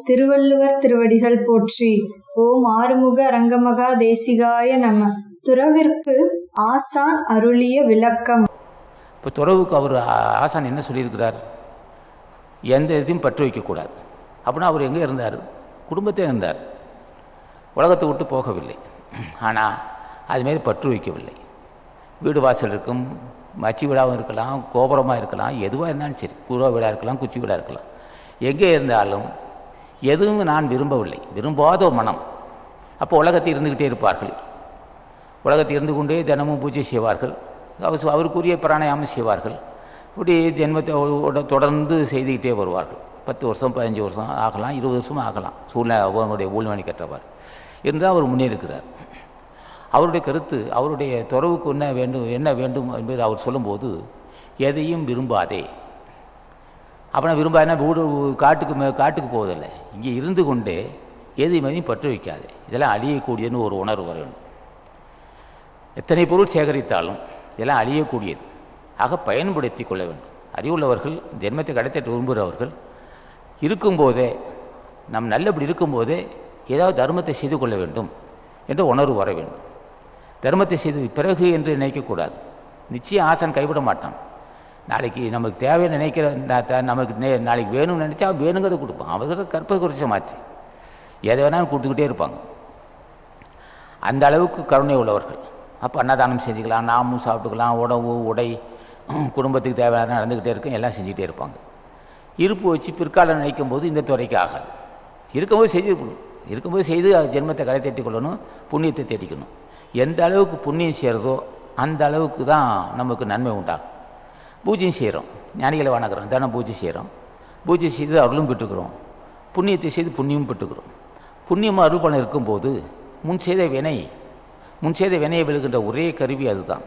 திருவள்ளுவர் திருவடிகள் போற்றி. ஓம் ஆறுமுக அரங்கமகா தேசிகாய நம. துறவிற்கு ஆசான் அருளிய விளக்கம். இப்போ துறவுக்கு அவர் ஆசான் என்ன சொல்லியிருக்கிறார்? எந்த இதையும் பற்று வைக்கக்கூடாது. அப்படின்னா அவர் எங்கே இருந்தார்? குடும்பத்தே இருந்தார், உலகத்தை விட்டு போகவில்லை. ஆனால் அதுமாரி பற்று வைக்கவில்லை. வீடு வாசல் இருக்கும், மச்சி வீடாகவும் இருக்கலாம், கோபுரமாக இருக்கலாம், எதுவாக இருந்தாலும் சரி, பூர்வ வீடாக இருக்கலாம், குச்சி வீடாக இருக்கலாம், எங்கே இருந்தாலும் எதுவும் நான் விரும்பவில்லை, விரும்பாத மனம். அப்போ உலகத்தில் இருந்துக்கிட்டே இருப்பார்கள். உலகத்தில் இருந்து கொண்டே தினமும் பூஜை செய்வார்கள், அவருக்குரிய பிராணாயாமம் செய்வார்கள். இப்படி ஜென்மத்தை தொடர்ந்து செய்துக்கிட்டே வருவார்கள். 10 வருஷம் 15 வருஷம் ஆகலாம், 20 வருஷம் ஆகலாம், சூழ்நிலை அவனுடைய ஊழ்வனை கற்றவர் இருந்தால் அவர் முன்னேறுகிறார். அவருடைய கருத்து, அவருடைய துறவுக்கு என்ன வேண்டும் என்பது அவர் சொல்லும்போது, எதையும் விரும்பாதே. அப்படின்னா விரும்பாதுன்னா வீடு காட்டுக்கு போவதில்லை, இங்கே இருந்து கொண்டே எதையும் பற்று வைக்காது. இதெல்லாம் அழியக்கூடியதுன்னு ஒரு உணர்வு வர வேண்டும். எத்தனை பொருள் சேகரித்தாலும் இதெல்லாம் அழியக்கூடியது, ஆக பயன்படுத்தி கொள்ள வேண்டும். அறிவுள்ளவர்கள், ஜென்மத்தை கடத்திட்டு விரும்புகிறவர்கள் இருக்கும்போதே, நம் நல்லபடி இருக்கும்போதே ஏதாவது தர்மத்தை செய்து கொள்ள வேண்டும் என்ற உணர்வு வர வேண்டும். தர்மத்தை செய்து பிறகு என்று நினைக்கக்கூடாது. நிச்சயம் ஆசான் கைவிட மாட்டான். நாளைக்கு நமக்கு தேவைன்னு நினைக்கிற, நமக்கு நாளைக்கு வேணும்னு நினச்சா வேணுங்கிறத கொடுப்பான். அவர்கிட்ட கற்பை குறிச்ச மாற்றி எதை வேணாலும் கொடுத்துக்கிட்டே இருப்பாங்க. அந்த அளவுக்கு கருணை உள்ளவர்கள். அப்போ அன்னதானம் செஞ்சுக்கலாம், நாமும் சாப்பிட்டுக்கலாம், உணவு உடை குடும்பத்துக்கு தேவையான நடந்துக்கிட்டே இருக்கும், எல்லாம் செஞ்சுக்கிட்டே இருப்பாங்க. இருப்பு வச்சு பிற்காலம் நினைக்கும் போது இந்த துறைக்கு ஆகாது. இருக்கும்போது செய்து ஜென்மத்தை கடை தேட்டி கொள்ளணும், புண்ணியத்தை தேடிக்கணும். எந்த அளவுக்கு புண்ணியம் செய்கிறதோ அந்த அளவுக்கு தான் நமக்கு நன்மை உண்டாகும். பூஜையும் செய்கிறோம், ஞானிகளை வணங்குறோம், தினம் பூஜை செய்கிறோம், பூஜை செய்து அருளும் பெற்றுக்கிறோம், புண்ணியத்தை செய்து புண்ணியமும் பெற்றுக்கிறோம். புண்ணியமாக அருள் பலன் இருக்கும்போது முன் செய்த வினையை விழுகின்ற ஒரே கருவி அதுதான்.